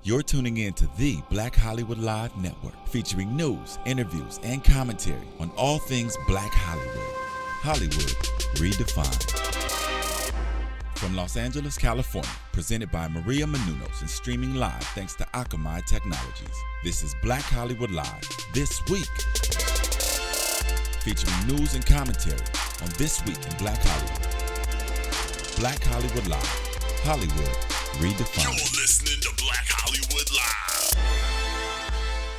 You're tuning in to the Black Hollywood Live Network, featuring news, interviews, and commentary on all things Black Hollywood. Hollywood redefined. From Los Angeles, California, presented by Maria Menounos and streaming live thanks to Akamai Technologies. This is Black Hollywood Live, This Week. Featuring news and commentary on This Week in Black Hollywood. Black Hollywood Live, Hollywood redefined. You're listening to Black Hollywood Live.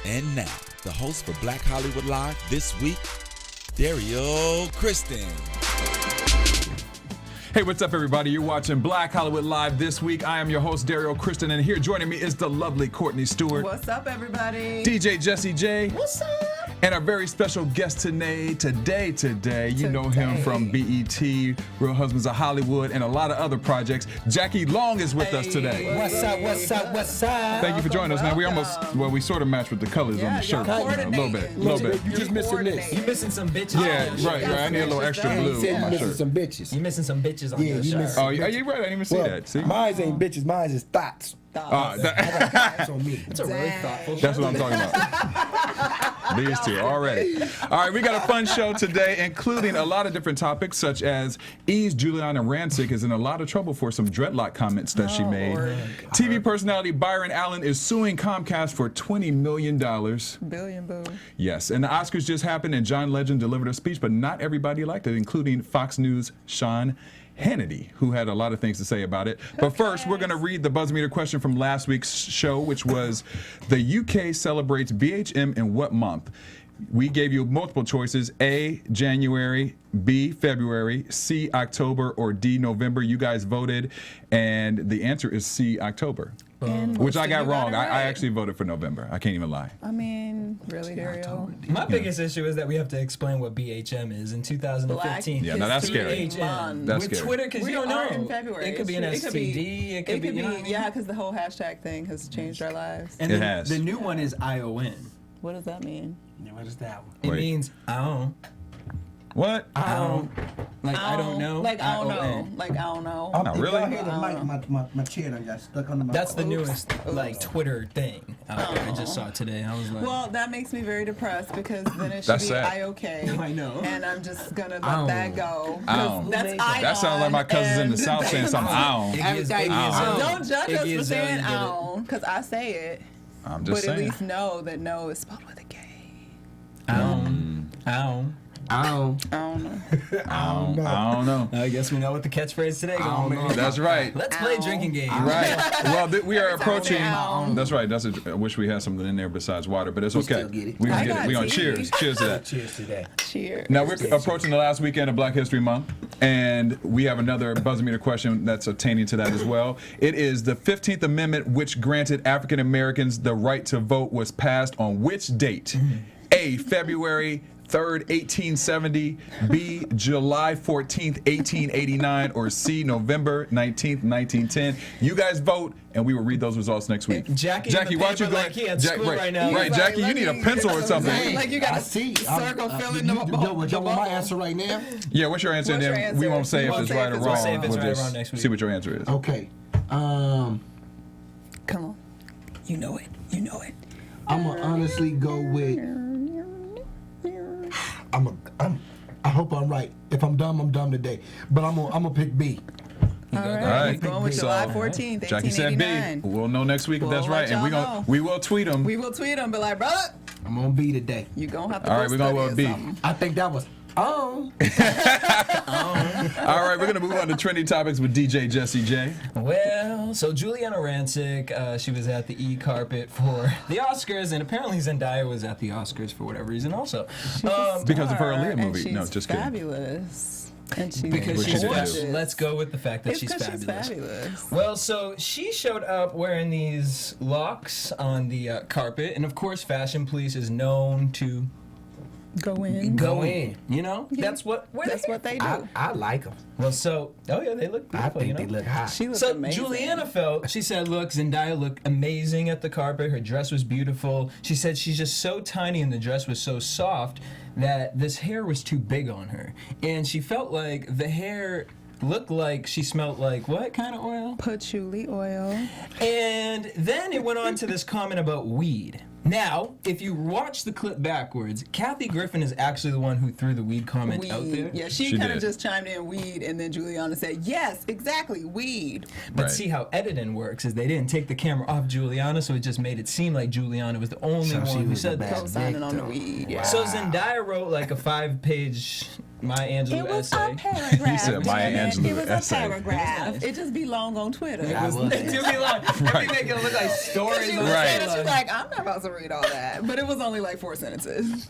And now, the host for Black Hollywood Live This Week, Dario Kristen. Hey, what's up, everybody? You're watching Black Hollywood Live This Week. I am your host, Dario Kristen, and here joining me is the lovely Courtney Stewart. What's up, everybody? DJ Jesse J. What's up? And our very special guest today, you know him from BET, Real Husbands of Hollywood, and a lot of other projects. Jackie Long is with us today. What's up? Thank you for joining us, man. We sort of match with the colors on the shirt. A little bit. You just missing this. You missing some bitches. Yeah, right. I need a little extra blue on You my missing shirt. some bitches. You missing some bitches on your shirt. Oh, yeah, you're right. I didn't even see that. See? Mine ain't bitches. Mine is thoughts. That's on me. It's a really thoughtful show. That's what I'm talking about. These two already. All right, we got a fun show today, including a lot of different topics, such as Giuliana Rancic is in a lot of trouble for some dreadlock comments that she made. TV personality Byron Allen is suing Comcast for $20 million. Billion, boo. Yes, and the Oscars just happened, and John Legend delivered a speech, but not everybody liked it, including Fox News' Sean Hannity, who had a lot of things to say about it. But first, we're going to read the buzz meter question from last week's show, which was, the UK celebrates BHM in what month? We gave you multiple choices: A, January, B, February, C, October, or D, November. You guys voted, and the answer is C, October. Which I got wrong. I actually voted for November. I can't even lie. I mean, really, Dario? My biggest issue is that we have to explain what BHM is in 2015. Yeah, no, that's scary. BHM. That's With scary. Twitter, because you don't know. In February. It could be an STD. It could be, you know what I mean? Yeah, because the whole hashtag thing has changed our lives. And It has. The new one is ION. What does that mean? What is that one? It Wait. means I don't. What? I don't. Like I don't know. Like I don't know. ION. Like I don't know. Oh, really? Y'all hear the mic, my chair done got stuck under my That's the newest like Twitter thing. I just saw it today. I was like, Well, that makes me very depressed because then it should That's be sad. IOK. I know. And I'm just gonna let that go. Ow. That's ION. That sounds like my cousins in the South saying something. Ow. Don't judge us for Iggy saying Azalea did it. ION, because I say it. I'm just But at saying. least know that no is spelled with a K. I don't. I don't know. I don't know. I guess we know what the catchphrase today going to be. That's right. Let's play drinking games. Right. Well, we are approaching. Ow. That's right. I wish we had something in there besides water, but it's okay. still get it. We I can get got it. We gonna tea. cheers. Cheers to that. Cheers to that. Cheers. Now we're approaching the last weekend of Black History Month, and we have another buzzer meter question that's attaining to that as well. It is the 15th Amendment, which granted African Americans the right to vote, was passed on which date? A, February 3rd, 1870, B, July 14th, 1889, or C, November 19th, 1910. You guys vote, and we will read those results next week. Jackie in the why don't you paper go like he at school right now. Right, He's Jackie, like, you need let a me pencil get or something. Like you got I to see. circle filling you the y'all want my answer right now? Yeah, what's your answer? What's And your then answer? we won't say We if won't it's say right if or it's wrong. right. We'll say if it's We'll right or just wrong next week. see what your answer is. Okay. Come on. You know it. You know it. I'm gonna honestly go with. I hope I'm right. If I'm dumb, I'm dumb today. But I'm gonna pick B. All right. All right. Going with So, July 14th, Jackie said B. 1889. We'll know next week if We'll that's right, let and y'all know. we will tweet them. We will tweet them, but like, brother, I'm on B today. you gonna have to. All go right, we're gonna go with study B. or something. I think that was. Oh. All right, we're gonna move on to trending topics with DJ Jesse J. Well, so Giuliana Rancic, she was at the E-carpet for the Oscars, and apparently Zendaya was at the Oscars for whatever reason also. Because of her Aaliyah And movie. she's No, just kidding. fabulous. And she's Because Which she's she did do. fabulous. Let's go with the fact that It's she's 'cause fabulous. She's fabulous. Well, so she showed up wearing these locks on the carpet, and of course, Fashion Police is known to Go in. go in. You know, that's what they do. I like them. Well, so yeah, they look I beautiful. think you know? they look hot. She looked So amazing. Giuliana felt, she said, look, Zendaya looked amazing at the carpet. Her dress was beautiful. She said she's just so tiny and the dress was so soft that this hair was too big on her. And she felt like the hair looked like she smelled like what kind of oil? Patchouli oil. And then it went on to this comment about weed. Now, if you watch the clip backwards, Kathy Griffin is actually the one who threw the weed comment out there. Yeah, she kind of just chimed in weed, and then Giuliana said, yes, exactly, weed. But see how editing works is they didn't take the camera off Giuliana, so it just made it seem like Giuliana was the only one who said that. Co-signing on the weed. Yeah. So Zendaya wrote like a 5-page Maya Angelou It was essay. a paragraph. He said Maya man. Angelou It was essay. a paragraph. It just be long on Twitter. It do be long. They make it look like stories. She was saying it, she was like, I'm not about to read all that. But it was only like 4 sentences.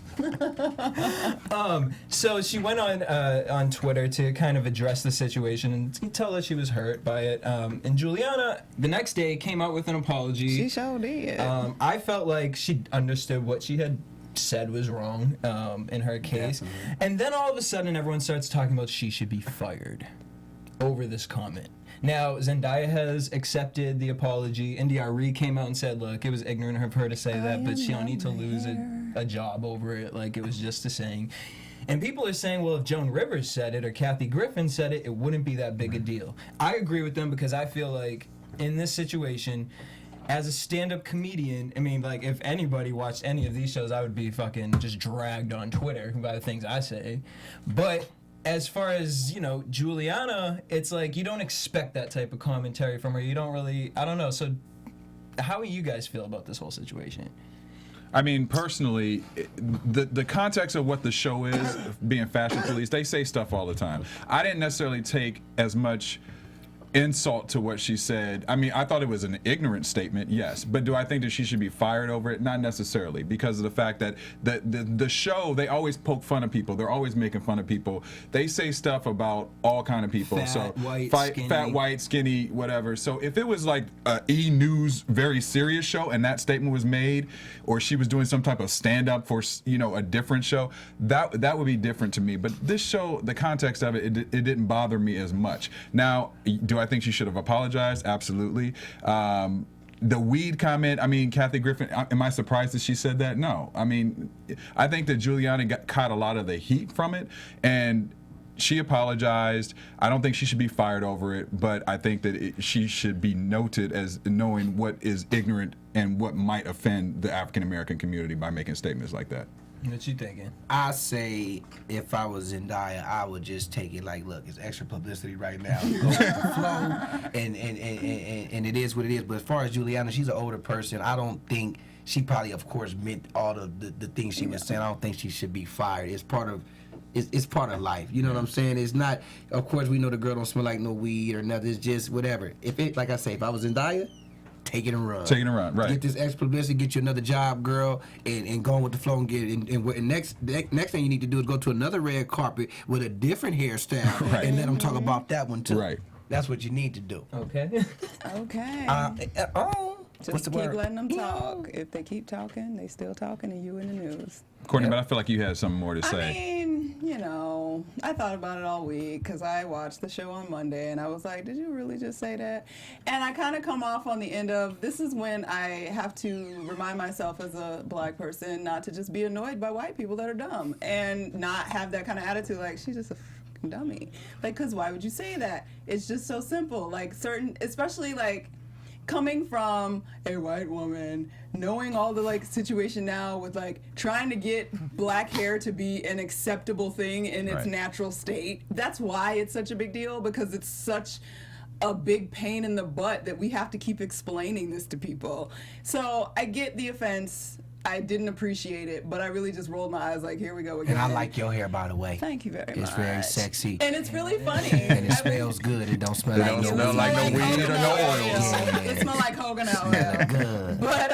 So she went on Twitter to kind of address the situation and tell her she was hurt by it. And Giuliana, the next day, came out with an apology. She sure did. I felt like she understood what she had said was wrong in her case. Definitely. And then all of a sudden, everyone starts talking about she should be fired over this comment. Now, Zendaya has accepted the apology. NDRE came out and said, look, it was ignorant of her to say that, but she don't need to lose a job over it. Like, it was just a saying. And people are saying, well, if Joan Rivers said it or Kathy Griffin said it, it wouldn't be that big a deal. I agree with them because I feel like in this situation, as a stand-up comedian, I mean, like, if anybody watched any of these shows, I would be fucking just dragged on Twitter by the things I say. But as far as, you know, Giuliana, it's like you don't expect that type of commentary from her. You don't really, I don't know. So how do you guys feel about this whole situation? I mean, personally, the context of what the show is, being Fashion Police, they say stuff all the time. I didn't necessarily take as much insult to what she said. I mean, I thought it was an ignorant statement, yes, but do I think that she should be fired over it? Not necessarily, because of the fact that the show, they always poke fun of people. They're always making fun of people. They say stuff about all kind of people. Fat, white, skinny, whatever. So if it was like a E! News very serious show and that statement was made, or she was doing some type of stand-up for, you know, a different show, that would be different to me. But this show, the context of it didn't bother me as much. Now, do I think she should have apologized? Absolutely. The weed comment, I mean, Kathy Griffin, am I surprised that she said that? No. I mean, I think that Giuliana caught a lot of the heat from it, and she apologized. I don't think she should be fired over it, but I think that she should be noted as knowing what is ignorant and what might offend the African American community by making statements like that. What you thinking? I say if I was Zendaya, I would just take it like, look, it's extra publicity right now. Go with the flow, and it is what it is. But as far as Giuliana, she's an older person. I don't think she probably, of course, meant all the things she was saying. I don't think she should be fired. It's part of life. You know what I'm saying? It's not. Of course, we know the girl don't smell like no weed or nothing. It's just whatever. Like I say, if I was Zendaya, take it and run. Take it and run, right. Get this extra publicity, get you another job, girl, and go on with the flow and get it. And next thing you need to do is go to another red carpet with a different hairstyle right. and let them talk about that one too. Right. That's what you need to do. Okay. Okay. What's Just the keep word? letting them talk. If they keep talking, they still talking, and you in the news. Courtney, but I feel like you had something more to say. I mean, you know, I thought about it all week because I watched the show on Monday, and I was like, did you really just say that? And I kind of come off on the end of, this is when I have to remind myself as a black person not to just be annoyed by white people that are dumb and not have that kind of attitude like, she's just a fucking dummy. Like, because why would you say that? It's just so simple. Like, especially like, coming from a white woman, knowing all the like situation now with like trying to get black hair to be an acceptable thing in its right. natural state. That's why it's such a big deal, because it's such a big pain in the butt that we have to keep explaining this to people. So I get the offense. I didn't appreciate it, but I really just rolled my eyes like, here we go again. And I like your hair, by the way. Thank you very much. It's very sexy. And it's really funny. And it smells good. It don't smell like no smell like no weed or no oils. Yeah. It smells like coconut oil. Good. But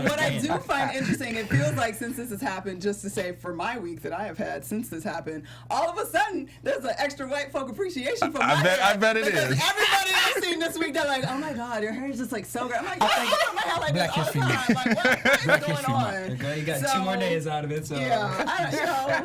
what I do find interesting, it feels like since this has happened, just to say for my week that I have had since this happened, all of a sudden there's an extra white folk appreciation for my I bet it because is. everybody else seen this week. They're like, oh my god, your hair is just like so great. I'm like, I wear my hair like Black this all History the Month. time. Like, what Black is going History on? Month. Okay, you got 2 So, more days out of it, so. Yeah,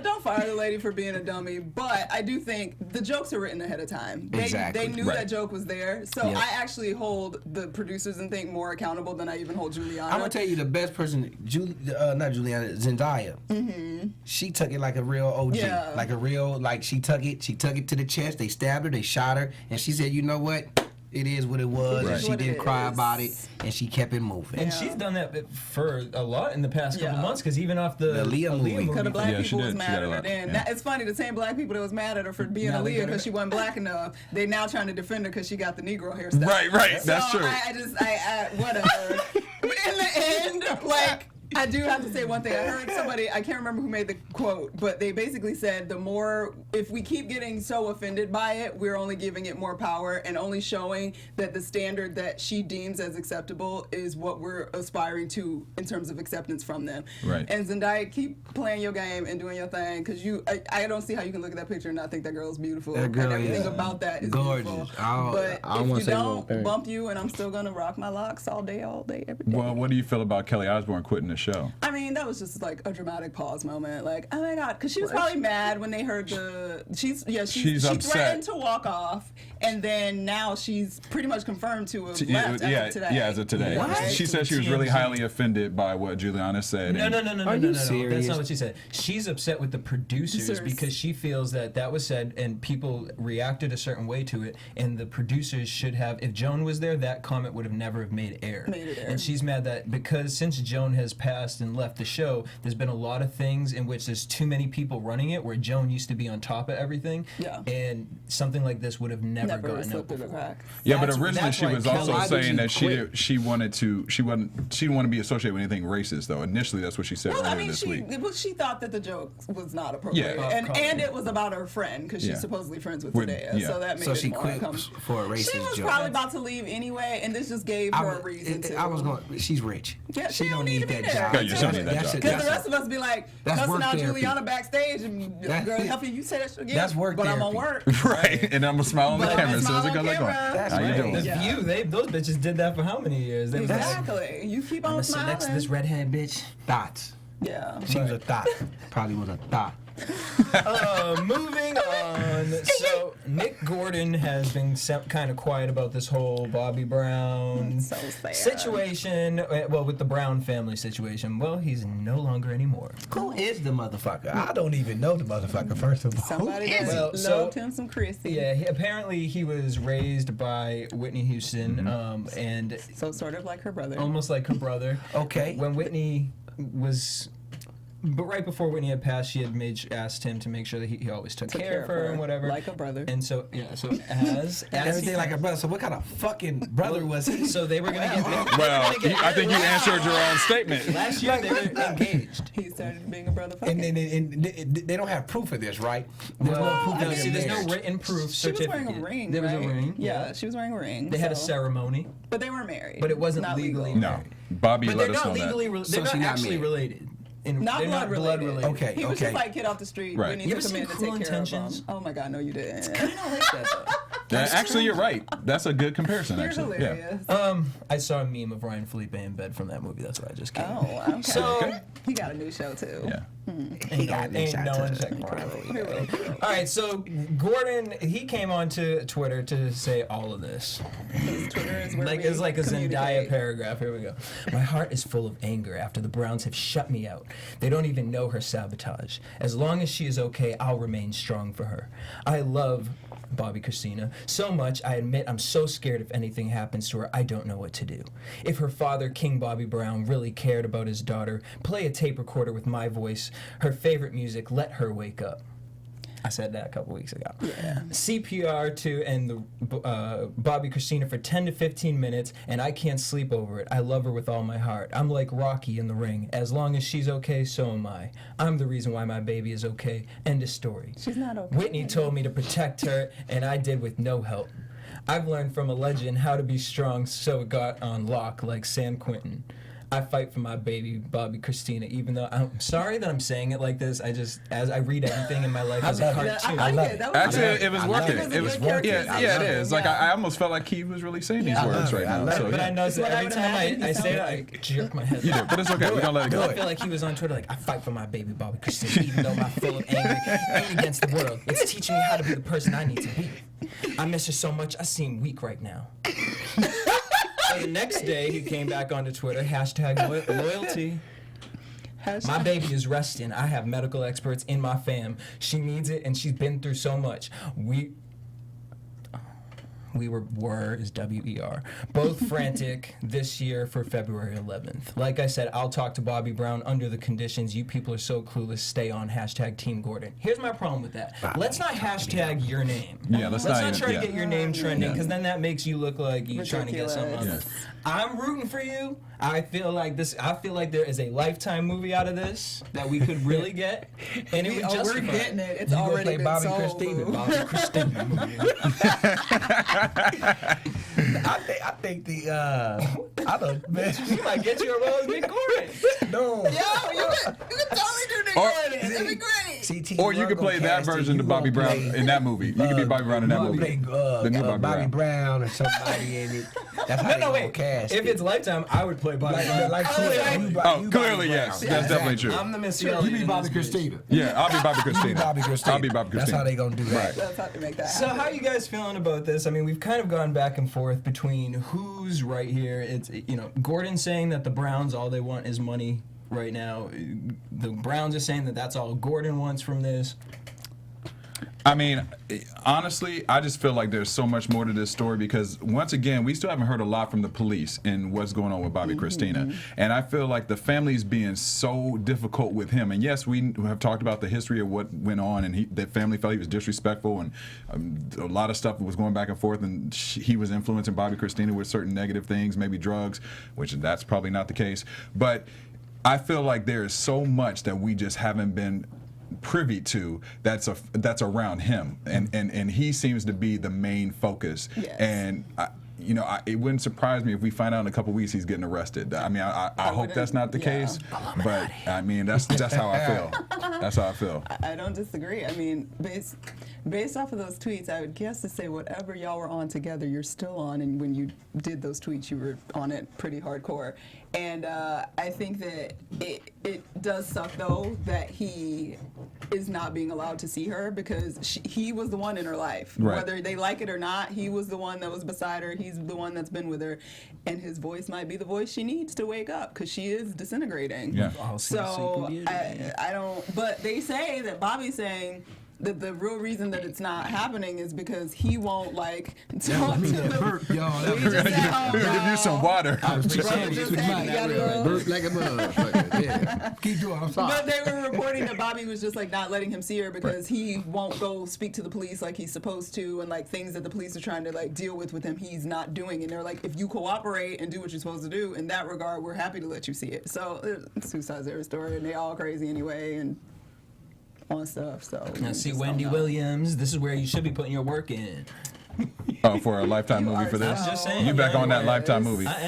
don't fire the lady for being a dummy, but I do think the jokes are written ahead of time. They knew Right. that joke was there, so Yep. I actually hold the producers and think more accountable than I even hold Giuliana. I'm gonna tell you the best person, not Giuliana, Zendaya. Mm-hmm. She took it like a real OG, Yeah. like a real, like she took it to the chest. They stabbed her, they shot her, and she said, "You know what? It is what it was." Right. And she What it didn't cry is. about it, and she kept it moving. And she's done that for a lot in the past couple Yeah. months, because even off the Aaliyah movie. Because the black Yeah, she people was did. She mad got a at her lot. then. Yeah. It's funny, the same black people that was mad at her for being Now they Aaliyah got because her. she wasn't black enough, they now trying to defend her because she got the Negro hairstyle. Right, that's So true. I whatever. But in the end, like, I do have to say one thing. I heard somebody, I can't remember who made the quote, but they basically said if we keep getting so offended by it, we're only giving it more power and only showing that the standard that she deems as acceptable is what we're aspiring to in terms of acceptance from them. Right. And Zendaya, keep playing your game and doing your thing, because I don't see how you can look at that picture and not think that girl is beautiful. That girl and everything is about that is gorgeous. beautiful. I But don't if wanna you say the wrong don't, thing. bump you, and I'm still gonna rock my locks all day, every day. Well, what do you feel about Kelly Osbourne quitting the show? I mean, that was just like a dramatic pause moment. Like, oh my god, because she was probably mad when they heard she upset. threatened to walk off, and then now she's pretty much confirmed to have left as of today. Yeah, as of today. What? She said she was really TMZ. highly offended by what Giuliana said. No, and- no, no, no, no, Are no, you no. That's serious? not what she said. She's upset with the producers Producers. because she feels that was said and people reacted a certain way to it, and the producers should have. If Joan was there, that comment would have never have made air. Made it air. And she's mad that because since Joan has passed and left the show, there's been a lot of things in which there's too many people running it, where Joan used to be on top of everything. Yeah. And something like this would have never gotten slipped out through the before. cracks. Yeah, but That's- originally that's she why was Kelly- also Why did saying she that quit? she didn't want to be associated with anything racist though. Initially, that's what she said Well, earlier I mean, this week. she thought that the joke was not appropriate, Yeah. and it was about her friend because she's Yeah. supposedly friends with With- Zendaya, yeah. so that made So it she more quit for a racist She was joke. probably about to leave anyway, and this just gave her a reason to. I was going. She's rich. Yeah, she she don't don't need need to be that there. job. Yeah, you don't need that That's job. a- Because that's the a- rest of us be like, that's cussing work out therapy. Giuliana backstage, and That's girl, it. helping you say that shit again. That's work But I'm on therapy. work. Right, and I'm gonna smile on the But I'm camera gonna as soon as smile it goes on like, camera. That's "How you right. doing?" The Yeah. View, those bitches did that for how many years? They was like, Exactly. You keep I'm on gonna sit smiling. next to this redhead bitch. Thoughts. Yeah. She was a thought. Probably was a thought. Moving on. So Nick Gordon has been kind of quiet about this whole Bobby Brown So sad. situation. Well, with the Brown family situation. Well, he's no longer anymore. Who is the motherfucker? I don't even know the motherfucker. First of all, Somebody Who is that he? Well, so- loved him some Chrissy. Yeah, apparently he was raised by Whitney Houston, and So sort of like her brother. almost like her brother. Okay. When Whitney was. But right before Whitney had passed, she had asked him to make sure that he always took care of her and whatever. Like a brother. And so, yeah, so as Everything like a brother. So what kind of fucking brother was he? So they were gonna get married. Well, I think you answered your own statement. Last year they were engaged. He started being a brother. And they don't have proof of this, right? There's Well, no proof I of mean, see, there's no marriage. written proof She was certificate. wearing a ring. There was a right? ring. Yeah, she was wearing a ring. They had a so- ceremony, But they weren't married. but it wasn't Not legally. No, Bobby But let they're us know not that. legally. So They're not she's not actually married. related. And Not they're blood related. Okay, He was okay. just like kid off the street. Right. We need You to ever come seen in and Cruel take care of Intentions? him. Oh my god, no, you didn't. Kind of like that though. Actually, you're right. That's a good comparison. You're Actually, yeah. hilarious. I saw a meme of Ryan Felipe in bed from that movie. That's what I just came. Oh, okay. So he got a new show too. Yeah. ain't got no, a ain't shot no to one the- checking Ryan Felipe. All right, so Gordon, he came onto Twitter to say all of this. Twitter is where It's like a Zendaya communicate. paragraph. Here we go. My heart is full of anger after the Browns have shut me out. They don't even know her sabotage. As long as she is okay, I'll remain strong for her. I love Bobby Christina so much, I admit I'm so scared if anything happens to her, I don't know what to do. If her father, King Bobby Brown, really cared about his daughter, play a tape recorder with my voice, her favorite music, let her wake up. I said that a couple weeks ago. Yeah. CPR to and the Bobby Christina for 10 to 15 minutes, and I can't sleep over it. I love her with all my heart. I'm like Rocky in the ring. As long as she's okay, so am I. I'm the reason why my baby is okay. End of story. She's not okay. Whitney told me to protect her, and I did with no help. I've learned from a legend how to be strong, so it got on lock like San Quentin. I fight for my baby, Bobby Christina, even though I'm sorry that I'm saying it like this. As I read everything in my life as a cartoon. I like it. That was Actually, good. it was I working. love It was good working. character Yeah, it design. is. Like Yeah. I almost felt like he was really saying these Yeah. words right now. So, But I know What I every would time imagine I he say it, sounded I jerk my head. you do, but it's okay. We're gonna let it I go. feel like he was on Twitter like, I fight for my baby Bobby Christina, even though I'm full of anger against the world. It's teaching me how to be the person I need to be. I miss her so much, I seem weak right now. So the next day, he came back onto Twitter, #loyalty. My baby is resting. I have medical experts in my fam. She needs it, and she's been through so much. We were is WER, both frantic this year for February 11th. Like I said, I'll talk to Bobby Brown under the conditions. You people are so clueless. Stay on #Team Gordon. Here's my problem with that. Let's not hashtag your name. Yeah, let's not not even- try yeah. to get your name trending, because then that makes you look like you're trying to get something out of Ridiculous. it. I'm rooting for you. I feel like there is a Lifetime movie out of this that we could really get, and it would We're justify getting it. It's You gonna already play been Bobby sold. Christina. boo. Bobby Christina movie. I think the I don't man. You might get you a role as Nick Gordon. No. Yo, you could totally do Nick Or- Gordon. It'd be great. CT Or you Rugg could play gonna that cast it. version You of Bobby gonna Brown play, in that movie. You could be Bobby Brown in that you movie. play, The new Bobby Brown or somebody in it. That's how they No, gonna wait. cast If it. it's Lifetime, I would play Bobby Brown. like Oh, clearly, yes. That's definitely true. I'm the Miss You Elliott be in Bobby this bitch. Christina. Yeah, I'll be Bobby Christina. Bobby Christina. I'll be Bobby Christina. That's how they gonna do that. Right. That's how to make that So happen. how are you guys feeling about this? I mean, we've kind of gone back and forth between who's right here. It's, Gordon saying that the Browns, all they want is money right now. The Browns are saying that that's all Gordon wants from this. I mean, honestly, I just feel like there's so much more to this story because, once again, we still haven't heard a lot from the police in what's going on with Bobby Christina. And I feel like the family's being so difficult with him. And yes, we have talked about the history of what went on, and the family felt he was disrespectful, and a lot of stuff was going back and forth, and he was influencing Bobby Christina with certain negative things, maybe drugs, which that's probably not the case. But I feel like there is so much that we just haven't been privy to that's around him, and he seems to be the main focus. Yes. And it wouldn't surprise me if we find out in a couple weeks he's getting arrested. I mean, I hope that's not the yeah. case, but I mean that's how I feel. That's how I feel. I don't disagree. I mean, based off of those tweets, I would guess to say whatever y'all were on together, you're still on, and when you did those tweets, you were on it pretty hardcore. And I think that it does suck, though, that he is not being allowed to see her because he was the one in her life. Right. Whether they like it or not, he was the one that was beside her. He's the one that's been with her. And his voice might be the voice she needs to wake up because she is disintegrating. Yeah. So I don't. But they say that Bobby's saying that the real reason that it's not happening is because he won't talk to the. Burp, y'all. That We was- just said, oh, We're gonna give you some water. I was Brother pretending just to said my you gotta that go. burp like a motherfucker. Yeah. Keep doing. I'm sorry. But they were reporting that Bobby was just not letting him see her because he won't go speak to the police like he's supposed to, and things that the police are trying to deal with him, he's not doing. And they're like, if you cooperate and do what you're supposed to do, in that regard, we're happy to let you see it. So it's two sides of every story, and they all crazy anyway, and on stuff. So Now, you see just Wendy don't know. Williams. This is where you should be putting your work in. Oh, for a Lifetime You movie are for this? I'm just saying. You back on that Yes. Lifetime movie? I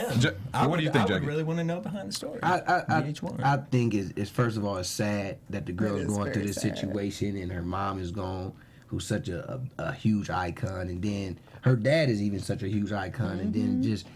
am. What do you think, I Jackie? would really want to know behind the story. I VH1. think it's first of all it's sad that the girl's is going through very this sad. situation and her mom is gone, who's such a huge icon, and then her dad is even such a huge icon, and then just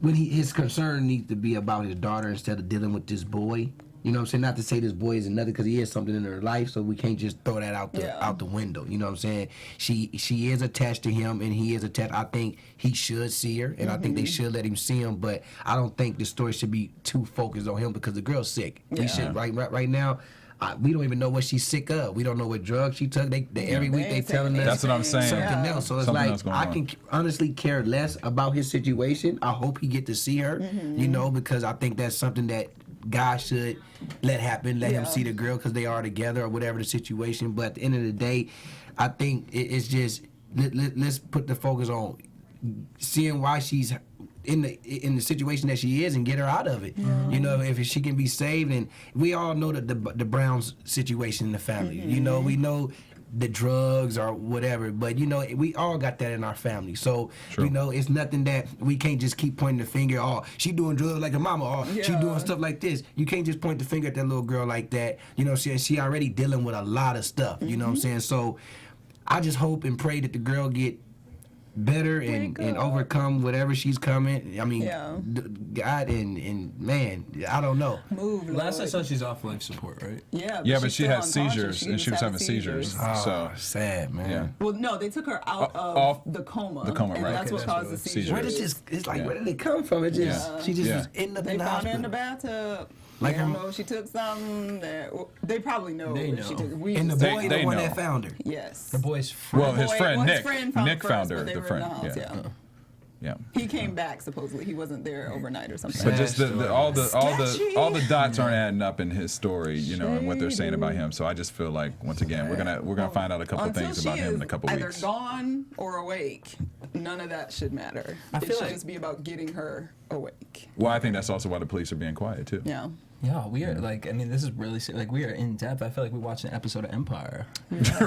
when his concern needs to be about his daughter instead of dealing with this boy. You know what I'm saying? Not to say this boy is another, because he is something in her life, so we can't just throw that out the window. You know what I'm saying? She is attached to him, and he is attached. I think he should see her, and I think they should let him see him. But I don't think the story should be too focused on him because the girl's sick. We should right now. We don't even know what she's sick of. We don't know what drugs she took. They every week they ain't telling saying us That's what I'm saying. something else. So it's Something like else going I on. can honestly care less about his situation. I hope he get to see her, because I think that's something that guys should let happen. Let him see the girl because they are together or whatever the situation. But at the end of the day, I think it's just let's put the focus on seeing why she's in the situation that she is and get her out of it. If she can be saved, and we all know that the Browns situation in the family. We know the drugs or whatever. But you know, we all got that in our family. So you know, it's nothing that we can't just keep pointing the finger. Oh, she doing drugs like her mama. Or she doing stuff like this. You can't just point the finger at that little girl like that. You know what I'm saying? She already dealing with a lot of stuff. You know what I'm saying? So I just hope and pray that the girl get better and overcome whatever she's coming. I mean, God and man, I don't know. Last I saw, she's off life support, right? Yeah, but she had seizures, and she was having seizures. Oh, so sad, man. Yeah. Well, no, they took her out of the coma. The coma, and right. that's what caused the seizures. Where did this? It's like, where did it come from? It just she just was in the They found her in the hospital. bathtub. Like I don't her- know if she took something. They probably know. They if she know. took it. We And the just boy, don't the they one know. that found her. Yes. The boy's friend. well, his friend Well, Nick. his friend found Nick her found first, her. but they The were friend. in the house, Yeah. Yeah. He came back supposedly. He wasn't there overnight or something. But just all Sketchy. the dots aren't adding up in his story, you know, and what they're saying about him. So I just feel like once again we're gonna find out a couple Until things she about him in a is couple either weeks. gone or awake, none of that should matter. I It feel should like- just be about getting her awake. Well, I think that's also why the police are being quiet too. Yeah. Yeah, we are like. I mean, this is really like we are in depth. I feel like we watched an episode of Empire.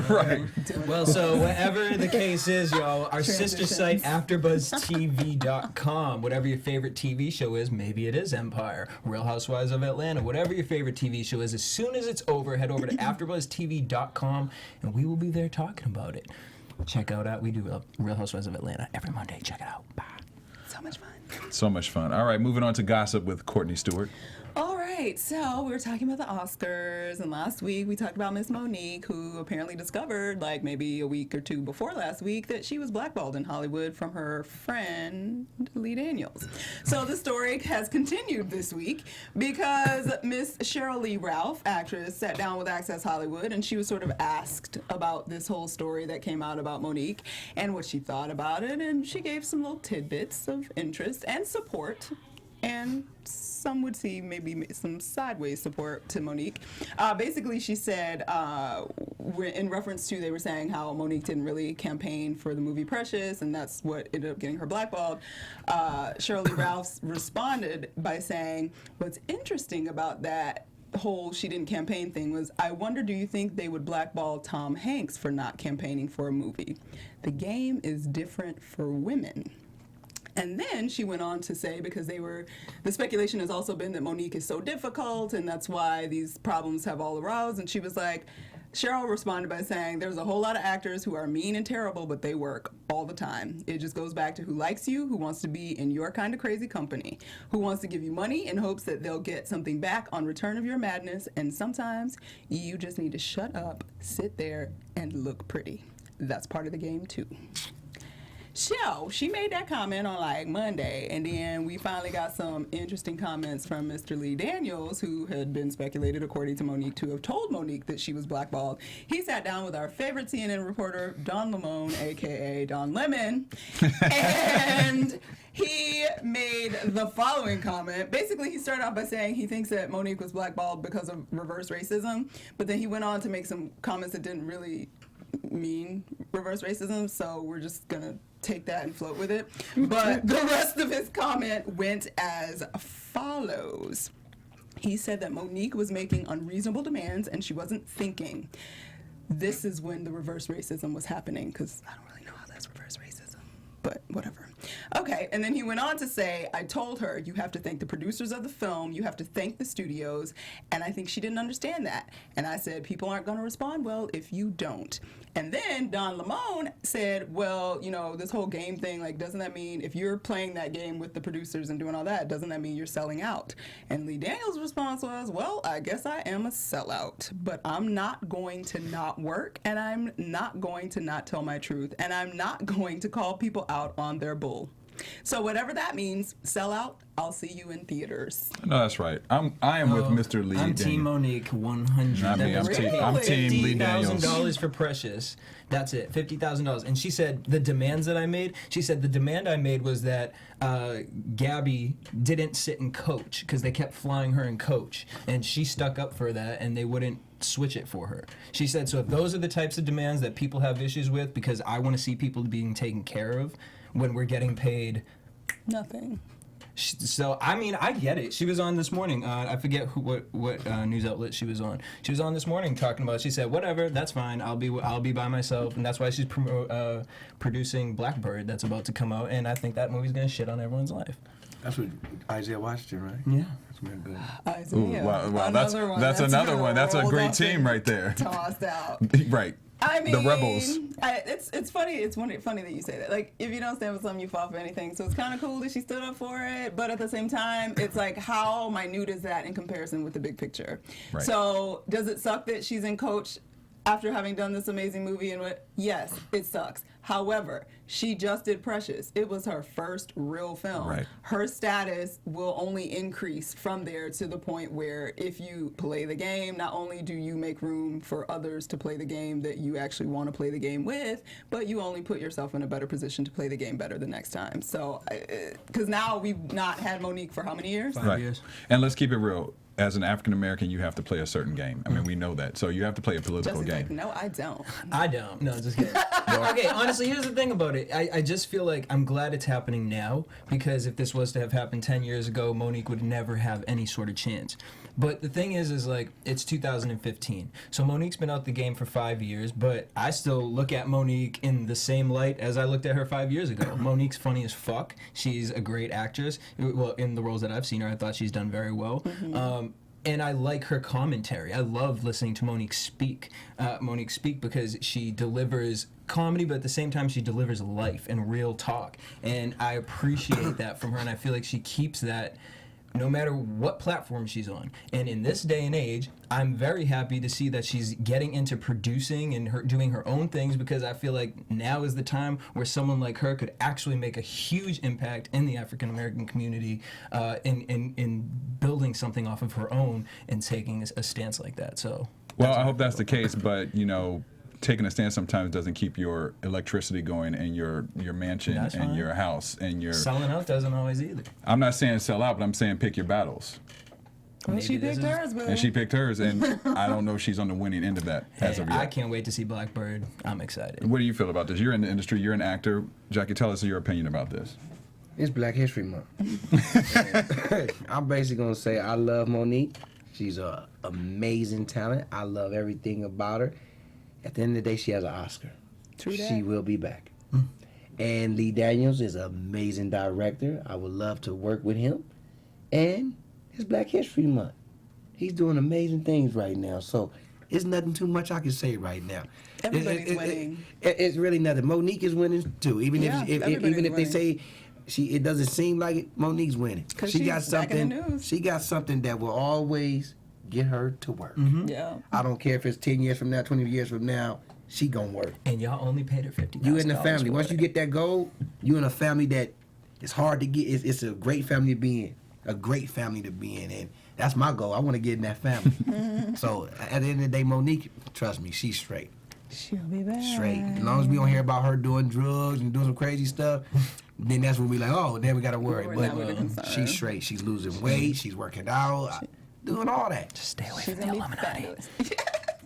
Right. Well, so whatever the case is, y'all, our sister site Transitions. AfterBuzzTV.com. Whatever your favorite TV show is, maybe it is Empire, Real Housewives of Atlanta. Whatever your favorite TV show is, as soon as it's over, head over to AfterBuzzTV.com, and we will be there talking about it. Check out we do Real Housewives of Atlanta every Monday. Check it out. Bye. So much fun. So much fun. All right, moving on to gossip with Courtney Stewart. All right, so we were talking about the Oscars, and last week we talked about Miss Monique, who apparently discovered, like maybe a week or two before last week, that she was blackballed in Hollywood from her friend Lee Daniels. So the story has continued this week because Miss Cheryl Lee Ralph, actress, sat down with Access Hollywood, and she was sort of asked about this whole story that came out about Monique and what she thought about it, and she gave some little tidbits of interest and support. And some would see maybe some sideways support to Monique. Basically, she said, in reference to, they were saying how Monique didn't really campaign for the movie Precious, and that's what ended up getting her blackballed. Cheryl Lee Ralph responded by saying, what's interesting about that whole she didn't campaign thing was, I wonder, do you think they would blackball Tom Hanks for not campaigning for a movie? The game is different for women. And then she went on to say, because the speculation has also been that Monique is so difficult, and that's why these problems have all aroused. And she was like, Cheryl responded by saying, there's a whole lot of actors who are mean and terrible, but they work all the time. It just goes back to who likes you, who wants to be in your kind of crazy company, who wants to give you money in hopes that they'll get something back on return of your madness. And sometimes you just need to shut up, sit there, and look pretty. That's part of the game, too. So she made that comment on like Monday, and then we finally got some interesting comments from Mr. Lee Daniels, who had been speculated, according to Monique, to have told Monique that she was blackballed. He sat down with our favorite CNN reporter, Don Lemon, aka Don Lemon, and he made the following comment. Basically, he started off by saying he thinks that Monique was blackballed because of reverse racism, but then he went on to make some comments that didn't really mean reverse racism, so we're just gonna take that and float with it. But the rest of his comment went as follows. He said that Monique was making unreasonable demands and she wasn't thinking. This is when the reverse racism was happening, because I don't really know how that's reverse racism, but whatever. Okay, and then he went on to say, I told her, you have to thank the producers of the film, you have to thank the studios, and I think she didn't understand that. And I said, people aren't going to respond well if you don't. And then Don Lemon said, well, you know, this whole game thing, like, doesn't that mean if you're playing that game with the producers and doing all that, doesn't that mean you're selling out? And Lee Daniels' response was, well, I guess I am a sellout, but I'm not going to not work, and I'm not going to not tell my truth, and I'm not going to call people out on their bull. So whatever that means, sell out, I'll see you in theaters. No, that's right. I am with Mr. Lee. I'm Daniels. Team Monique 100. Not me. I'm Really? I'm Team Lee Daniels. $50,000 for Precious. That's it. $50,000. And she said the demands that I made. She said the demand I made was that Gabby didn't sit and coach because they kept flying her in coach, and she stuck up for that, and they wouldn't switch it for her. She said, so if those are the types of demands that people have issues with, because I want to see people being taken care of when we're getting paid Nothing. So I mean, I get it. She was on this morning. I forget what news outlet she was on. She was on this morning talking about. She said, "Whatever, that's fine. I'll be by myself," and that's why she's producing Blackbird that's about to come out. And I think that movie's gonna shit on everyone's life. That's what Isaiah Washington, right? Yeah. That's real good. Isaiah. Wow, that's another one. That's a great team right there. Tossed out. Right. I mean, the rebels. It's funny. It's funny that you say that. Like, if you don't stand for something, you fall for anything. So it's kind of cool that she stood up for it. But at the same time, it's like, how minute is that in comparison with the big picture? Right. So does it suck that she's in Coach after having done this amazing movie? And what? Yes, it sucks. However, she just did Precious. It was her first real film. Right. Her status will only increase from there to the point where if you play the game, not only do you make room for others to play the game that you actually want to play the game with, but you only put yourself in a better position to play the game better the next time. So, because now we've not had Monique for how many years? 5 years. And let's keep it real. As an African American, you have to play a certain game. I mean, we know that. So you have to play a political Jesse's game. like, no, I don't. I don't. No, just kidding. Okay, honestly, here's the thing about it. I just feel like I'm glad it's happening now, because if this was to have happened 10 years ago, Monique would never have any sort of chance. But the thing is like, it's 2015. So Monique's been out the game for 5 years, but I still look at Monique in the same light as I looked at her 5 years ago. Monique's funny as fuck. She's a great actress. Well, in the roles that I've seen her, I thought she's done very well. And I like her commentary. I love listening to Monique speak. Because she delivers comedy, but at the same time she delivers life and real talk. And I appreciate that from her, and I feel like she keeps that no matter what platform she's on. And in this day and age, I'm very happy to see that she's getting into producing and doing her own things, because I feel like now is the time where someone like her could actually make a huge impact in the African American community, in building something off of her own and taking a stance like that. So, Well, I hope that's the case, but taking a stand sometimes doesn't keep your electricity going and your mansion That's and fine. your house and your. selling out doesn't always either. I'm not saying sell out, but I'm saying pick your battles. Well, Maybe she this picked is- hers, but And she picked hers, and I don't know if she's on the winning end of that as Hey, of yet. I can't wait to see Blackbird. I'm excited. What do you feel about this? You're in the industry. You're an actor. Jackie, tell us your opinion about this. It's Black History Month. I'm basically gonna say I love Monique. She's an amazing talent. I love everything about her. At the end of the day, she has an Oscar. True that. She will be back. And Lee Daniels is an amazing director. I would love to work with him. And it's Black History Month. He's doing amazing things right now. So it's nothing too much I can say right now. Everybody's winning. It's really nothing. Monique is winning too. Even Yeah, if everybody's even if they winning. say it doesn't seem like it, Monique's winning. 'Cause She got she's back in the something. news. She got something that will always get her to work. Yeah. I don't care if it's 10 years from now, 20 years from now. She gonna work. And y'all only paid her $50,000. You in the family. Once you get that goal, you in a family that it's hard to get. It's a great family to be in. A great family to be in, and that's my goal. I want to get in that family. So at the end of the day, Monique, trust me, she's straight. She'll be back. Straight. As long as we don't hear about her doing drugs and doing some crazy stuff, then that's when we like, oh, then we gotta worry. We're But not really concerned. she's straight. She's losing weight. She's working out, doing all that. Just stay away She's from the gonna be Illuminati. fabulous.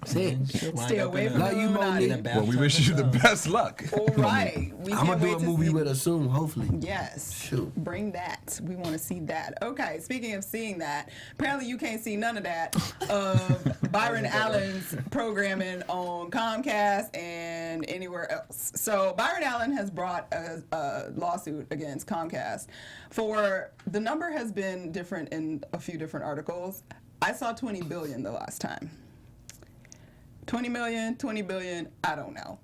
That's it. Stay away from Love you, Illuminati. Monique. Well, we wish you the best luck. All right. We I'm can't gonna do wait a to movie see- with her soon, hopefully. Yes. Shoot. Bring that. We want to see that. Okay. Speaking of seeing that, apparently you can't see none of that of Byron Allen's programming on Comcast and anywhere else. So Byron Allen has brought a lawsuit against Comcast for the number has been different in a few different articles. I saw 20 billion the last time. 20 million, 20 billion, I don't know.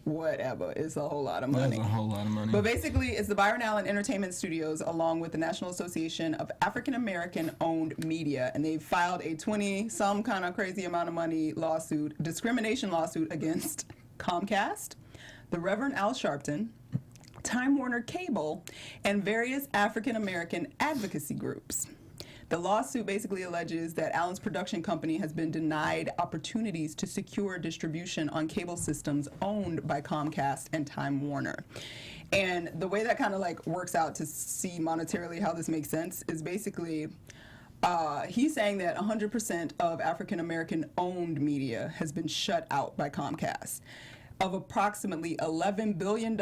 Whatever. It's a whole lot of money. That's a whole lot of money. But basically, it's the Byron Allen Entertainment Studios, along with the National Association of African American Owned Media, and they filed a 20-some kind of crazy amount of money lawsuit, discrimination lawsuit against Comcast, the Reverend Al Sharpton, Time Warner Cable, and various African American advocacy groups. The lawsuit basically alleges that Allen's production company has been denied opportunities to secure distribution on cable systems owned by Comcast and Time Warner. And the way that kind of like works out to see monetarily how this makes sense is basically he's saying that 100% of African American owned media has been shut out by Comcast. of approximately $11 billion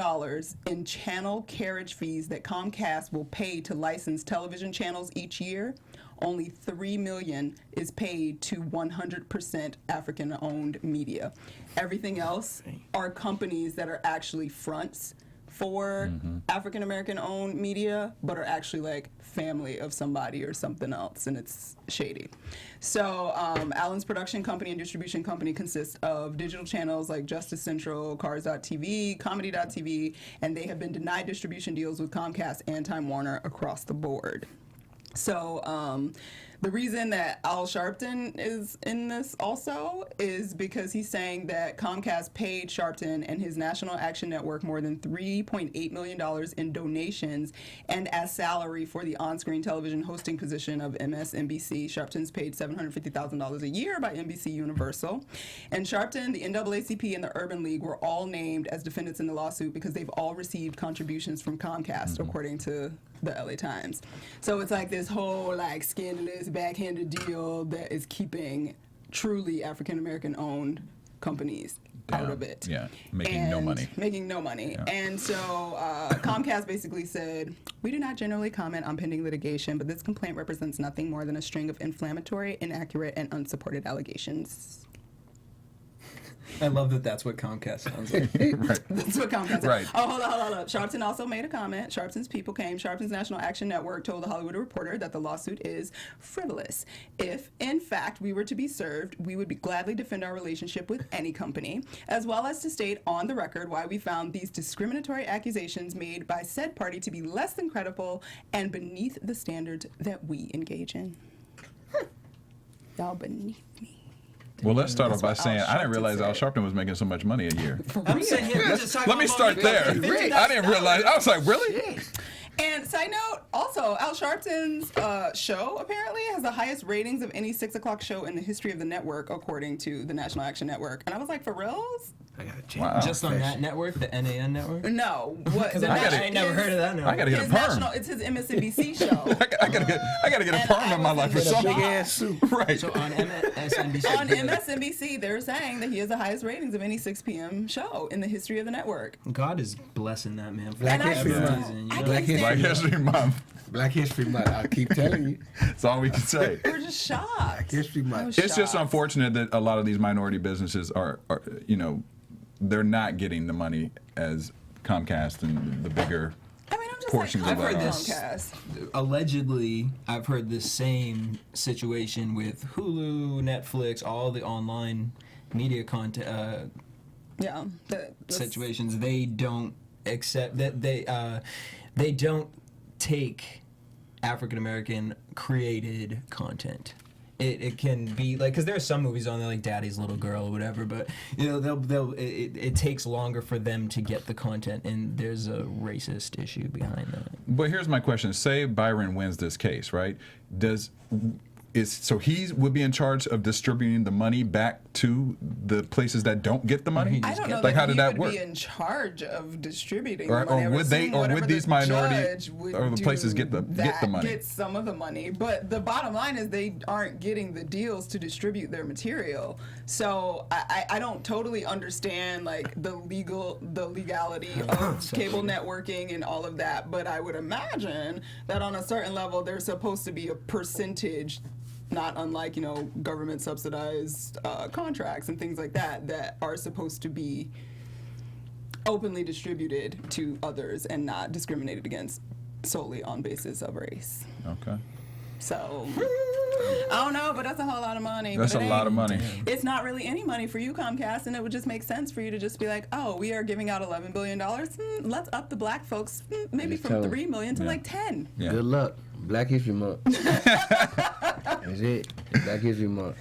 in channel carriage fees that Comcast will pay to license television channels each year, only $3 million is paid to 100% African-owned media. Everything else are companies that are actually fronts for African American owned media, but are actually like family of somebody or something else, and it's shady. So Allen's production company and distribution company consists of digital channels like Justice Central, Cars.tv, Comedy.tv, and they have been denied distribution deals with Comcast and Time Warner across the board. So the reason that Al Sharpton is in this also is because he's saying that Comcast paid Sharpton and his National Action Network more than $3.8 million in donations and as salary for the on-screen television hosting position of MSNBC. Sharpton's paid $750,000 a year by NBC Universal. And Sharpton, the NAACP, and the Urban League were all named as defendants in the lawsuit because they've all received contributions from Comcast, according to the LA Times. So it's like this whole like scandalous backhanded deal that is keeping truly African American owned companies out of it. Yeah, making no money. Making no money. Yeah. And so Comcast basically said, we do not generally comment on pending litigation, but this complaint represents nothing more than a string of inflammatory, inaccurate, and unsupported allegations. I love that that's what Comcast sounds like. Right. That's what Comcast said. Right. Oh, hold on. Sharpton also made a comment. Sharpton's people came. Sharpton's National Action Network told the Hollywood Reporter that the lawsuit is frivolous. If, in fact, we were to be served, we would gladly defend our relationship with any company, as well as to state on the record why we found these discriminatory accusations made by said party to be less than credible and beneath the standards that we engage in. Y'all beneath me. Well, let's start off by That's what saying Al I didn't Sharpton realize Al said. Sharpton was making so much money a year. I'm saying here, we're just talking Let me about start there. $50. I didn't realize. I was like, really? And side note, also, Al Sharpton's show apparently has the highest ratings of any 6 o'clock show in the history of the network, according to the National Action Network. And I was like, for reals? I gotta change. Wow. Just on that network, the NAN network? No. What? Because the I national- ain't never heard of that network. I gotta get a His perm. national, it's his MSNBC show. I gotta get a And perm I in my was life in or the something. big ass suit. Right. So on MSNBC. On MSNBC, they're saying that he has the highest ratings of any 6 p.m. show in the history of the network. God is blessing that man. For Black And I History just- Month. reason, you I know? Black can't Black stand it. History Month. Black History Month. I keep telling you. That's all we can say. We're just shocked. History I Month. was It's just shocked. unfortunate that a lot of these minority businesses are, you know, they're not getting the money as Comcast and the bigger. I mean, I'm just portions like, of I've that heard are. this. Allegedly, I've heard this same situation with Hulu, Netflix, all the online media content Yeah. That's- situations. They don't accept that they don't take African American created content. It can be like, because there are some movies on there like Daddy's Little Girl or whatever, but you know it takes longer for them to get the content, and there's a racist issue behind that. But here's my question: say Byron wins this case, right? So he would be in charge of distributing the money back to the places that don't get the money? I don't know Like, that how did he that would work? be in charge of distributing Or- the money. or I would they- assume or would whatever these the minority- judge would or the do places get the money? Get some of the money, but the bottom line is they aren't getting the deals to distribute their material. So I don't totally understand like the legality of cable networking and all of that, but I would imagine that on a certain level there's supposed to be a percentage, not unlike, you know, government subsidized contracts and things like that, that are supposed to be openly distributed to others and not discriminated against solely on basis of race. Okay. So I don't know, but that's a whole lot of money. That's but a it lot of ain't- money. It's not really any money for you, Comcast, and it would just make sense for you to just be like, oh, we are giving out $11 billion. Let's up the black folks maybe Just from tell 'em. $3 million to Yeah. like 10. Yeah. Good luck. Black History Month. That's it. Black History Month.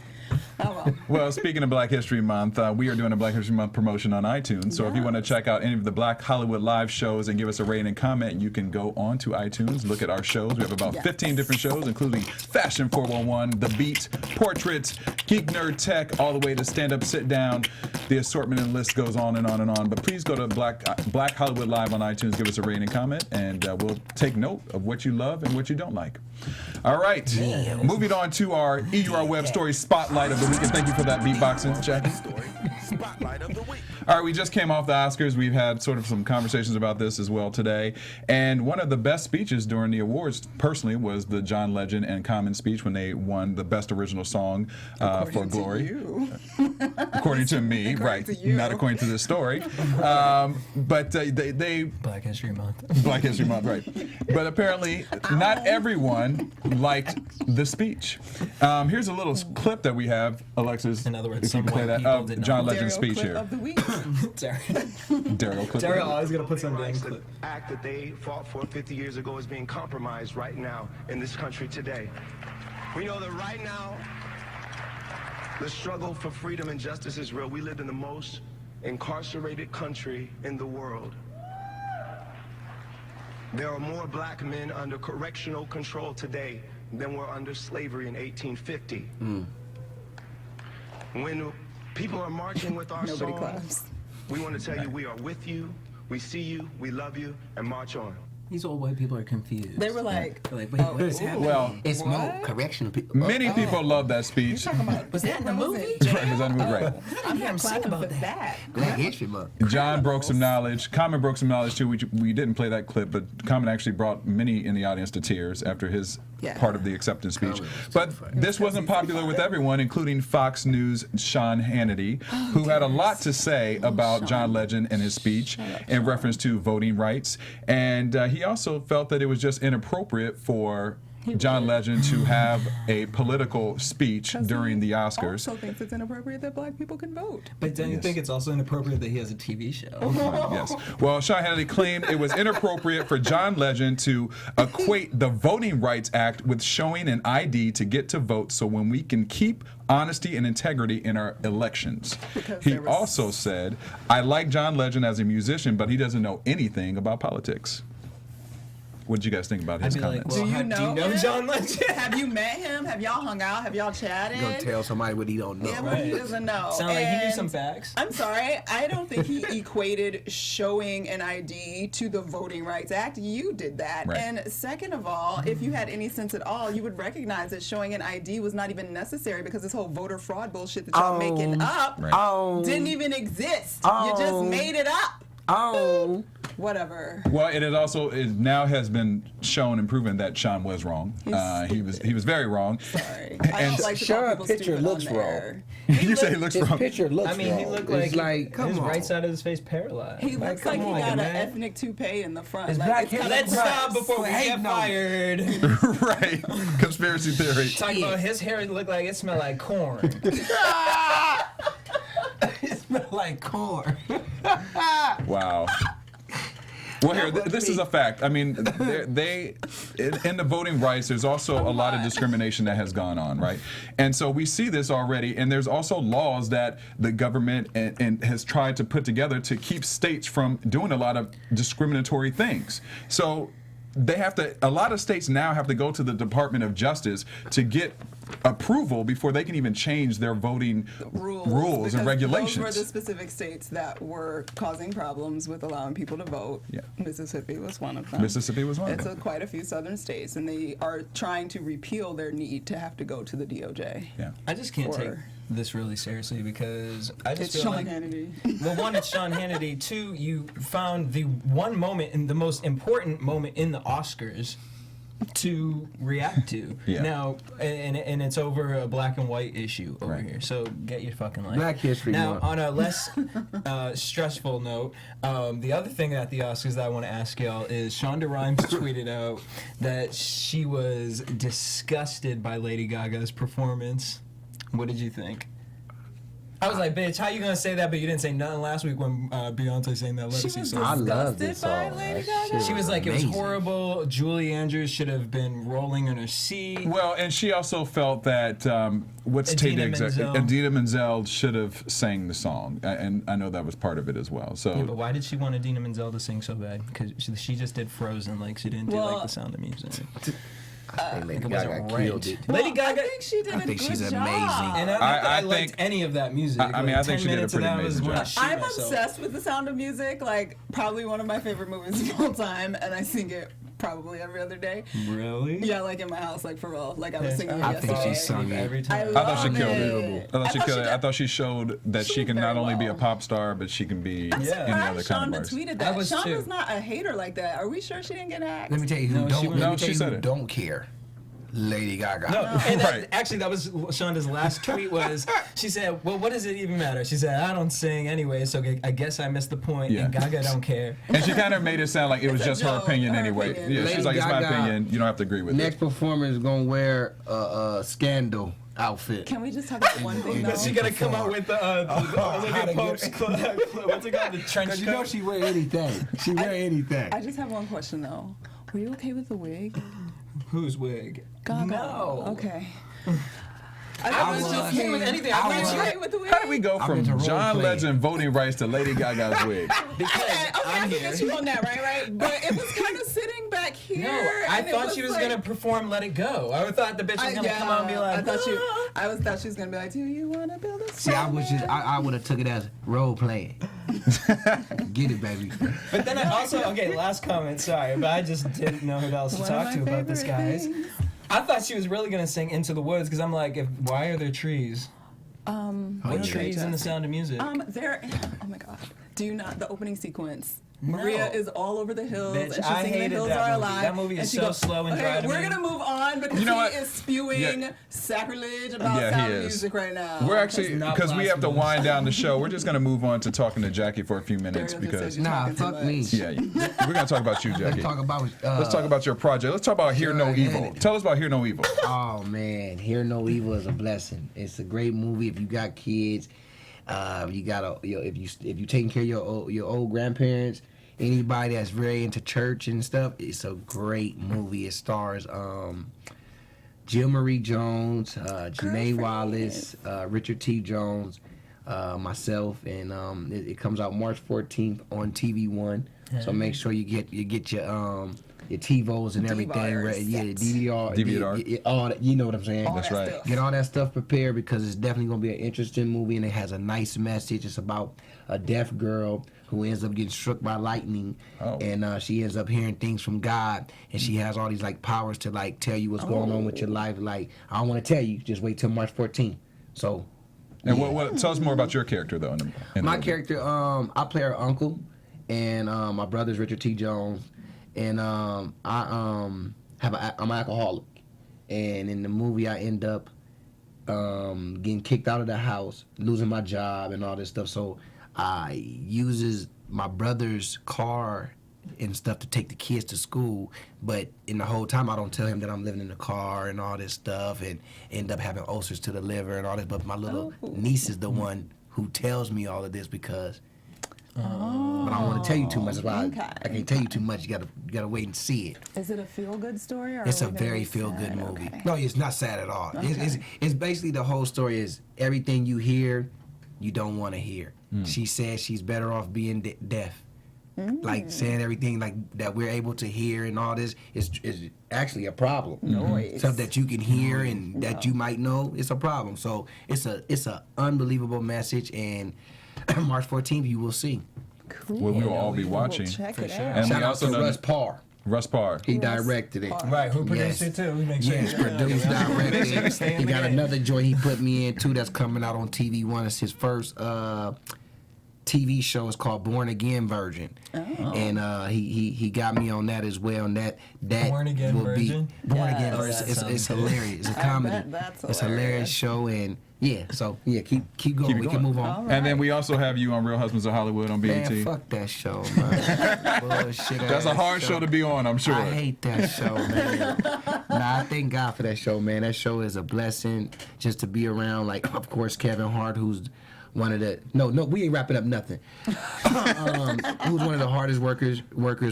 Oh well. Well, speaking of Black History Month, we are doing a Black History Month promotion on iTunes. So if you want to check out any of the Black Hollywood Live shows and give us a rating and comment, you can go on to iTunes, look at our shows. We have about 15 different shows, including Fashion 411, The Beat, Portraits, Geek.Nerd.Tech, all the way to Stand Up, Sit Down. The assortment and list goes on and on and on. But please go to Black Hollywood Live on iTunes, give us a rating and comment, and we'll take note of what you love and what you don't like. All right, moving on to our EUR Web Story Spotlight of the Week. And thank you for that beatboxing, Jackie. Spotlight of the week. All right, we just came off the Oscars. We've had sort of some conversations about this as well today. And one of the best speeches during the awards, personally, was the John Legend and Common speech when they won the Best Original Song for Glory. According to me, right? to you. Not according to this story. But they Black History Month. Black History Month, right? But apparently, not everyone liked the speech. Here's a little clip that we have, Alexis. In other words, if you can some play white that people of did not John like Legend's Daryl speech clip here. of the week. Daryl clip. Daryl always gonna put some dang rights, clip. the act that they fought for 50 years ago is being compromised right now in this country today. We know that right now, the struggle for freedom and justice is real. We live in the most incarcerated country in the world. There are more black men under correctional control today than were under slavery in 1850. When people are marching with our Nobody song, claps. we want to tell you we are with you, we see you, we love you, and march on. These old white people are confused. They were like, They're like, wait, what is happening? Well, It's more What? correctional people. many people love that speech. Was that in the movie? Right, was that movie? Right. I'm not I'm sick clapping about for that. Black History Month. John broke some knowledge. Common broke some knowledge too. We didn't play that clip, but Common actually brought many in the audience to tears after his part of the acceptance speech. But this wasn't popular with everyone, including Fox News' Sean Hannity, who had a lot to say about John Legend and his speech in reference to voting rights. And he also felt that it was just inappropriate for John Legend to have a political speech during the Oscars. Also thinks it's inappropriate that black people can vote. But don't you think it's also inappropriate that he has a TV show? Yes. Well, Sean Hannity claimed it was inappropriate for John Legend to equate the Voting Rights Act with showing an ID to get to vote, so when we can keep honesty and integrity in our elections. Because He there was- also said, I like John Legend as a musician, but he doesn't know anything about politics. What did you guys think about his I'd be like, comments? well, Do you how- know, do you know him? John Legend? Have you met him? Have y'all hung out? Have y'all chatted? You gonna tell somebody what he don't know. Yeah, but he doesn't know. Sound like he knew And some facts. I'm sorry, I don't think he equated showing an ID to the Voting Rights Act. You did that. Right. And second of all, if you had any sense at all, you would recognize that showing an ID was not even necessary because this whole voter fraud bullshit that y'all making up Right. didn't even exist. You just made it up. Whatever. Well, it now has been shown and proven that Sean was wrong. He was very wrong. Sorry. I don't like to call Sean's people picture stupid looks on there. You say he looks His wrong. picture looks I mean, he wrong. looked It's like come his on. right side of his face paralyzed. He looks like he come on, got an man. ethnic toupee in the front. It's Like, black it's hair. kinda Let's gross. stop before we get fired. Right. Conspiracy theory. Talking about his hair looked like it smelled like corn. It smells like corn. Wow. Well, here, this is a fact. I mean, in the voting rights, there's also a lot of discrimination that has gone on, right? And so we see this already, and there's also laws that the government and has tried to put together to keep states from doing a lot of discriminatory things. So a lot of states now have to go to the Department of Justice to get approval before they can even change their voting rules because and regulations. Those were the specific states that were causing problems with allowing people to vote. Yeah. Mississippi was one of them. Mississippi was one of It's them. quite a few southern states, and they are trying to repeal their need to have to go to the DOJ. Yeah. I just can't take Or- this really seriously because I just It's feel Sean like, Hannity. well, one, it's Sean Hannity. Two, you found the one moment and the most important moment in the Oscars to react to. Yeah. Now, and it's over a black and white issue over Right. here. So get your fucking life. Black History Now, Month. on a less stressful note, the other thing at the Oscars that I want to ask y'all is Shonda Rhimes tweeted out that she was disgusted by Lady Gaga's performance. What did you think? I was like, bitch, how you gonna say that, but you didn't say nothing last week when Beyonce sang that She Legacy was song? I love disgusted this by song. Lady That Gaga. She was like, it was amazing. horrible. Julie Andrews should have been rolling in her seat. Well, and she also felt that Idina Menzel should have sang the song, and I know that was part of it as well. So, Yeah, but why did she want Idina Menzel to sing so bad? Because she just did Frozen, like she didn't do like Well, The Sound of Music. I think Lady it wasn't Gaga right. killed it. Lady I Gaga. think she did I a think good she's job. amazing. And I liked any of that music. I mean, I think 10 she did a minutes of pretty that was amazing when I job. shit I'm myself. obsessed with The Sound of Music, like probably one of my favorite movies of all time, and I sing it probably every other day. Really? Yeah, like in my house, like for real. Like I was singing it I think yesterday. she sung it. every time. I thought she killed it. it. I thought she killed it. I thought she showed that She she did can very not only be a well. pop star, but she can be I'm any other surprised kind of Shonda artist. tweeted I that. was Shonda's too. not a hater like that. Are we sure she didn't get hacked? Let me tell you who No, don't. she- Let no, me tell she you said who it. don't care. Lady Gaga. No, and Right. actually, that was Shonda's last tweet. Was she said, "Well, what does it even matter?" She said, "I don't sing anyway, so I guess I missed the point." Yeah. And Gaga don't care. And she kind of made it sound like it was It's a just her joke, opinion her anyway. opinion. Yeah, Lady she's like, it's my Gaga, opinion. You don't have to agree with Next it. performer is gonna wear a scandal outfit. Can we just talk about one thing though? Is she gonna come out with the how Olivia to Pope's what's it called? The trench Cause you know coat? she wear anything. She wear anything. I just have one question though. Were you okay with the wig? Whose wig? Gaga. No. Okay. I was was- just kidding with anything. I I was- was okay with the wig? How did we go I'm from into role John playing. Legend voting rights to Lady Gaga's wig? because Okay, I I'm can get you here. on that, right? But it was kind of sitting back here. No, I and it thought she was like- gonna perform "Let It Go." I thought the bitch was gonna come out and be like, I thought she was gonna be like, do you want to build a See, I was just, snowman?" I would have took it as role playing. Get it, baby. But then I also, okay, last comment, sorry, but I just didn't know who else to One of talk my to about this, favorite guys. things. I thought she was really gonna sing "Into the Woods" because I'm like, why are there trees? What trees in The Sound of Music? There. Oh my God. Do you not the opening sequence? Maria No. is all over the hills, Bitch, and she's I singing "The hated Hills that Are movie. Alive." That movie is and she so goes, slow and okay, dry to we're me." gonna move on because You know he what? is spewing Yeah. sacrilege about Yeah, Sound he of is. Music right now. We're actually, not because we have to blasphemous. wind down the show, we're just going to move on to talking to Jackie for a few minutes Darius because, says you're Nah, talking too fuck me. much. yeah, we're going to talk about you, Jackie. Let's talk about. Let's talk about your project. Let's talk about Hear No Sure, Evil. yeah. Tell us about Hear No Evil. Oh man, Hear No Evil is a blessing. It's a great movie. If you got kids, you got if you taking care of your old grandparents, anybody that's very into church and stuff, it's a great movie. It stars Jill Marie Jones, Janae Wallace, Richard T. Jones, myself, and it comes out March 14th on TV1. So make sure you get your TiVos and everything. DVRs, Right? Yeah, yes. DVR. all that. You know what I'm saying? That's right. stuff. Get all that stuff prepared because it's definitely going to be an interesting movie and it has a nice message. It's about a deaf girl who ends up getting struck by lightning and she ends up hearing things from God and she has all these like powers to like tell you what's going on with your life. Like, I don't want to tell you, just wait till March 14th. So, And what? Tell us more about your character, though. In the my movie. character, I play her uncle and my brother's Richard T. Jones and I'm an alcoholic. And in the movie, I end up getting kicked out of the house, losing my job and all this stuff. So I uses my brother's car and stuff to take the kids to school. But in the whole time, I don't tell him that I'm living in the car and all this stuff and end up having ulcers to the liver and all this. But my little niece is the one who tells me all of this because... but I don't want to tell you too much. That's why I can't tell you too much. You gotta wait and see it. Is it a feel-good story? Or It's are a we gonna very be feel-good sad? movie. Okay. No, it's not sad at all. It's basically the whole story is everything you hear, you don't want to hear. She says she's better off being deaf. Like saying everything like that we're able to hear and all this is actually a problem. Noise. Stuff that you can hear and that you might know, it's a problem. So it's a unbelievable message and March 14th you will see. Cool. Well, we will all be We'll watching. check it sure. out. And Shout we out also to know Russ Parr. Russ Parr. He directed it. Right, who produced Yes. it too? Make sure Yes, you- produced, Make sure you stay directed. in He the got game. another joint he put me in too that's coming out on TV1. It's his first TV show. It's called Born Again Virgin, and he got me on that as well. And that Born Again will Virgin? be Born Again Yes. Virgin. That It's sounds good. hilarious. It's a comedy. that's It's a hilarious hilarious. show and yeah. So yeah, keep going. Keep it We going. can move on. And then we also have you on Real Husbands of Hollywood on BET. Man, fuck that show, man. Bullshit That's a ass hard show to be on, I'm sure. I hate that show, man. Nah, I thank God for that show, man. That show is a blessing just to be around. Like, of course, Kevin Hart, who's one of the no, we ain't wrapping up nothing. Who's one of the hardest workers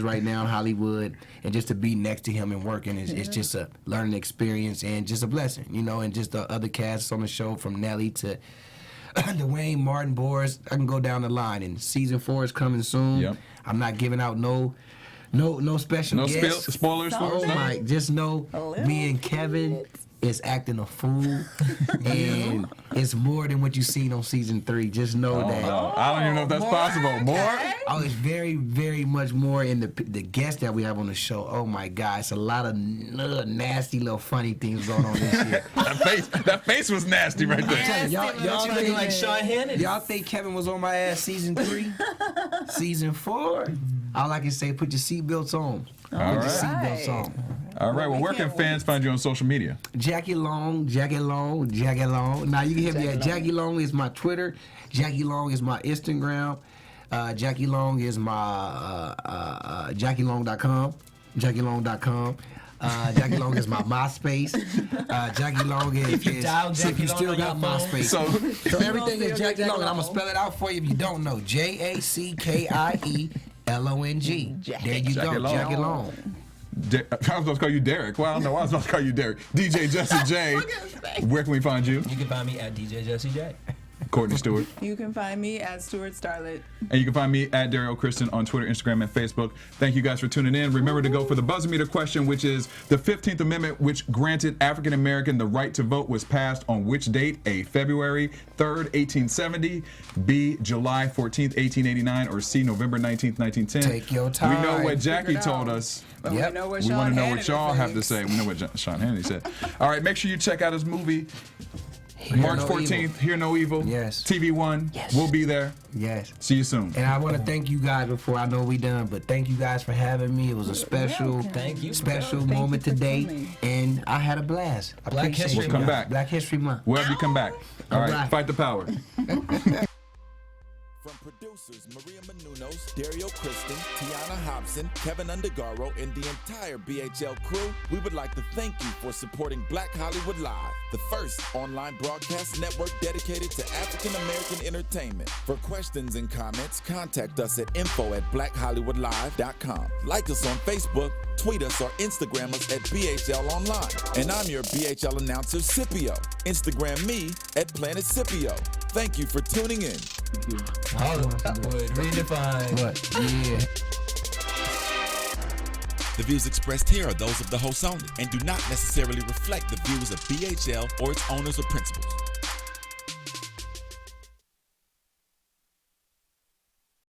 right now in Hollywood, and just to be next to him and working is it's just a learning experience and just a blessing, you know. And just the other casts on the show from Nelly to Dwayne, Martin, Boris. I can go down the line. And season 4 is coming soon. Yep. I'm not giving out no special No guests. spoilers for Oh us? my! Just know me and Kevin is acting a fool, and it's more than what you seen on season 3. Just know that. No, I don't even know if that's possible. More? Oh, it's very, very much more in the guests that we have on the show. Oh my God, it's a lot of nasty little funny things going on this year. that face was nasty right there. Y'all looking like Sean Hannity. Y'all think Kevin was on my ass season 3? Season 4? All I can say, put your seatbelts on. Put your seatbelts on. All right, well, where can fans find you on social media? Jackie Long. Now you can hit me at Jackie Long is my Twitter. Jackie Long is my Instagram. Jackie Long is my JackieLong.com. JackieLong.com. Jackie Long is my MySpace. Jackie Long is if you still got MySpace. So everything is Jackie Long, and I'm gonna spell it out for you if you don't know. JackieLong. There you go, Jackie Long. I was supposed to call you Derek. Well, I don't know why I was supposed to call you Derek. DJ Jesse J. Where can we find you? You can find me at DJ Jesse J. Courtney Stewart. You can find me at Stuart Starlet. And you can find me at Daryl Kristen on Twitter, Instagram, and Facebook. Thank you guys for tuning in. Remember to go for the buzzer meter question, which is the 15th Amendment, which granted African American the right to vote, was passed on which date? A, February 3rd, 1870, B, July 14th, 1889, or C, November 19th, 1910. Take your time. We know what Jackie told us. But Yep. we know what We Sean want to know what Hannity y'all have to thinks. say. We know what Sean Hannity said. All right, make sure you check out his movie. March 14th, Hear No Evil. Yes. TV1. Yes. We'll be there. Yes. See you soon. And I want to thank you guys before I know we done, but thank you guys for having me. It was a special, Thank you. special Thank you moment for today, coming. and I had a blast. I Black appreciate History you Month. guys. Come back. Black History Month. Wherever you come back. All right, right. fight the power. From producers Maria Menounos, Dario Kristen, Tiana Hobson, Kevin Undergaro, and the entire BHL crew, we would like to thank you for supporting Black Hollywood Live, the first online broadcast network dedicated to African American entertainment. For questions and comments, contact us at info@blackhollywoodlive.com. Like us on Facebook, tweet us, or Instagram us at BHL Online. And I'm your BHL announcer, Scipio. Instagram me at Planet Scipio. Thank you for tuning in. Hollywood redefined. What? Yeah. The views expressed here are those of the host only and do not necessarily reflect the views of BHL or its owners or principals.